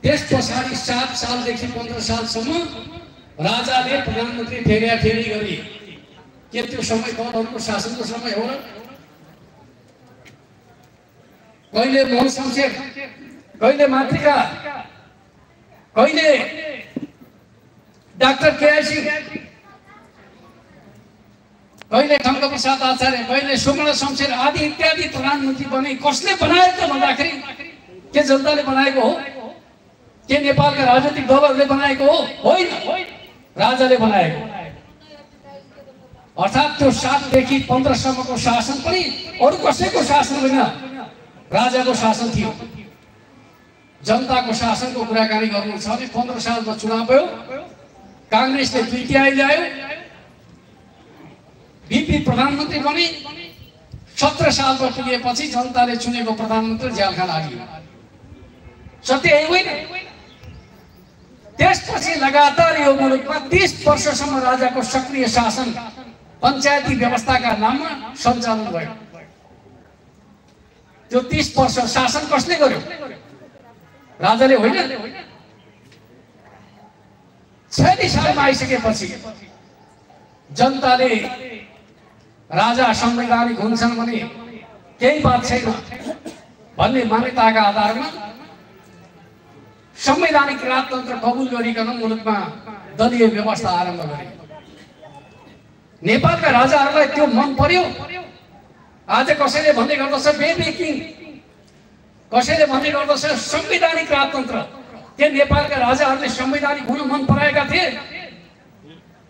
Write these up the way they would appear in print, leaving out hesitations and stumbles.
त्यस पछाडि 7 सालदेखि 15 सालसम्म राजाले प्रधानमन्त्री फेरि गरे। के त्यो समय कौरवहरूको शासनको समय हो र? कहिले मोहन शमशेर, कहिले मातृका, कहिले डाक्टर केआई सिंह, कहिले टङ्कप्रसाद आचार्य, कहिले सुमन शमशेर आदि इत्यादि प्रधानमन्त्री बने। कसले बनायो त भन्दाखेरि के जनताले बनाएको हो? के नेपालका राजनीतिक दलहरूले बनाएको हो? होइन, राजाले बनाएको। अर्थात् त्यो 7 देखि 15 सम्मको शासन पनि अरू कसैको शासन होइन, राजाको शासन थियो। जनताको शासनको कुराकानी गर्नु छ भने 15 सालमा चुनाव भयो, कांग्रेसले 2 तिहाई ल्यायो, बीपी प्रधानमन्त्री बने। 17 सालमा पुगेपछि जनताले चुनेको प्रधानमन्त्री झ्यालखान आदि। सत्य यही होइन? त्यसपछि लगातार यो मुलुकमा 30 वर्षसम्म राजाको सक्रिय शासन पञ्चायती व्यवस्थाका नाममा सञ्चालन भयो। त्यो 30 वर्ष शासन कसले गर्यो? राजाले होइन। 46 सालमा आइसकेपछि जनताले राजा संवैधानिक हुन्छन् भने केही बात छैन भन्ने मान्यताका आधारमा संवैधानिक राजतन्त्र कबुल गरिकन मुलुकमा दलीय व्यवस्था आरम्भ गरे। नेपालका राजाहरूलाई त्यो मन पर्यो। आज कसैले भन्ने गर्दछ बेबी किङ, कसैले भन्ने गर्दछ संवैधानिक राजतन्त्र। के नेपालका राजाहरूले संवैधानिक हुन मन पराएका थिए?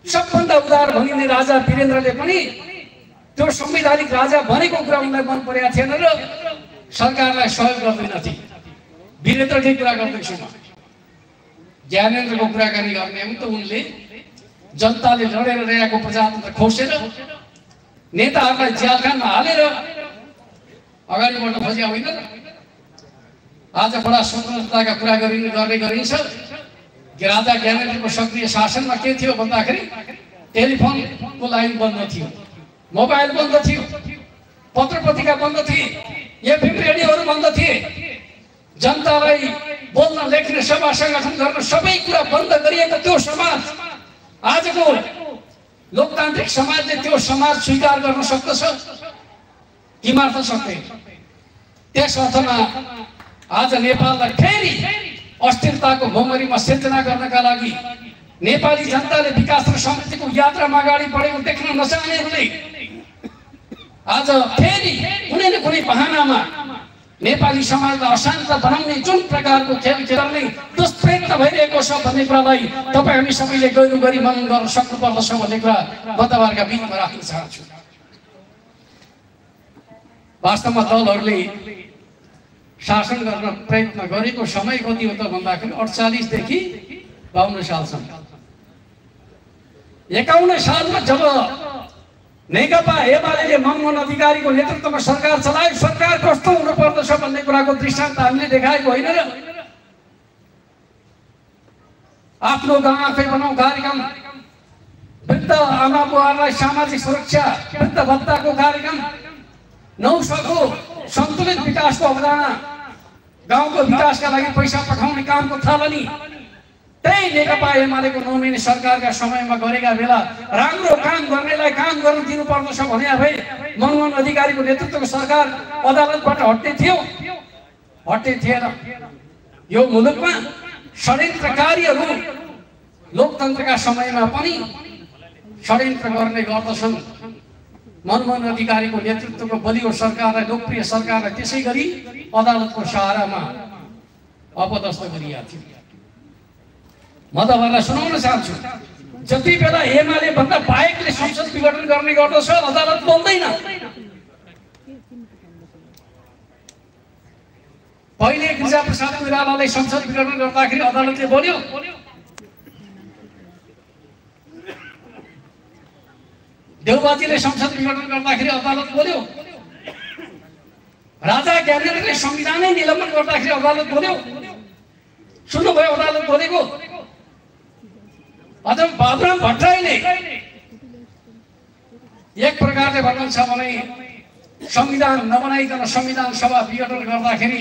सबभन्दा उदार भनिने राजा वीरेन्द्रले पनि त्यो संवैधानिक राजा भनेको कुरा उनलाई मन परेका थिएन र सरकारलाई सहयोग गर्दैनथे। वीरेन्द्रकै कुरा गर्दैछु म। ज्ञानेन्द्रको कुराकानी गर्ने हो त उनले जनताले लडेर ल्याएको प्रजातन्त्र खोसेर नेताहरूलाई झ्यालखानमा हालेर अगाडि बढ्न खोजे होइन र? आज बडा स्वतन्त्रताका कुरा गर्ने गरिन्छ। राजा ज्ञानेन्द्रको सक्रिय शासनमा के थियो भन्दाखेरि टेलिफोनको लाइन बन्द थियो, मोबाइल बन्द थियो, पत्र पत्रिका बन्द थिए, एफएम रेडियोहरू बन्द थिए। जनतालाई बोल्न, लेख्न, सभा संगठन गर्न सबै कुरा बन्द गरिएको त्यो समाज, आजको लोकतान्त्रिक समाजले त्यो समाज स्वीकार गर्न सक्दछ? किमार्थ सक्दैन। त्यस अर्थमा आज नेपाललाई फेरि अस्थिरताको भोमरीमा सिर्जना गर्नका लागि नेपाली जनताले विकास र समृद्धिको यात्रामा अगाडि बढेको देख्न नचाहनेहरूले आज फेरि कुनै न कुनै बहानामा नेपाली समाजलाई अशान्त बनाउने जुन प्रकारको खेल खेल्ने दुष्प्रयत्न भइरहेको छ भन्ने कुरालाई तपाईँ हामी सबैले गहिरो गरी मनन गर्न सक्नुपर्दछ भन्ने कुरा म तपाईँहरूका बिचमा राख्न चाहन्छु। वास्तवमा दलहरूले शासन गर्न प्रयत्न गरेको समय कति हो त भन्दाखेरि 48 देखि 52 सालसम्म। 51 सालमा जब नेकपा एमाले मनमोहन अधिकारीको नेतृत्वमा सरकार चलायो, सरकार कस्तो हुनुपर्दछ भन्ने कुराको दृष्टान्त हामीले देखाएको होइन र? आफ्नो गाउँ आफै बनाऊ कार्यक्रम, वृद्ध आमा बुवाहरूलाई सामाजिक सुरक्षा, वृद्ध भत्ताको कार्यक्रम, नौसको सन्तुलित विकासको अवधारणा, गाउँको विकासका लागि पैसा पठाउने कामको थालनी, त्यही नेकपा एमालेको 9 महिने सरकारका समयमा गरेका बेला राम्रो काम गर्नेलाई काम गर्न दिनुपर्दछ भने भए मनमोहन अधिकारीको नेतृत्वको सरकार अदालतबाट हट्ने थियो? हट्ने थिएन। यो मुलुकमा षड्यन्त्रकारीहरू लोकतन्त्रका समयमा पनि षड्यन्त्र गर्ने गर्दछन्। मनमोहन अधिकारीको नेतृत्वको बलियो सरकारलाई, लोकप्रिय सरकारलाई त्यसै गरी अदालतको सहारामा अपदस्थ गरिएको थियो। म तपाईँलाई सुनाउन चाहन्छु, जति बेला एमाले भन्दा बाहेकले संसद विघटन गर्ने गर्दछ अदालत बोल्दैन। पहिले गिरिजाप्रसाद कोइरालाले संसद विघटन गर्दाखेरि अदालतले बोल्यो। देउबाजीले संसद विघटन गर्दाखेरि अदालत बोल्यो। राजा ज्ञानेन्द्रले संविधानै निलम्बन गर्दाखेरि अदालत बोल्यो। सुन्नुभयो अदालत बोलेको? अझ बाबुराम भट्टराईले एक प्रकारले भन्नुहुन्छ भने संविधान नबनाइकन संविधान सभा विघटन गर्दाखेरि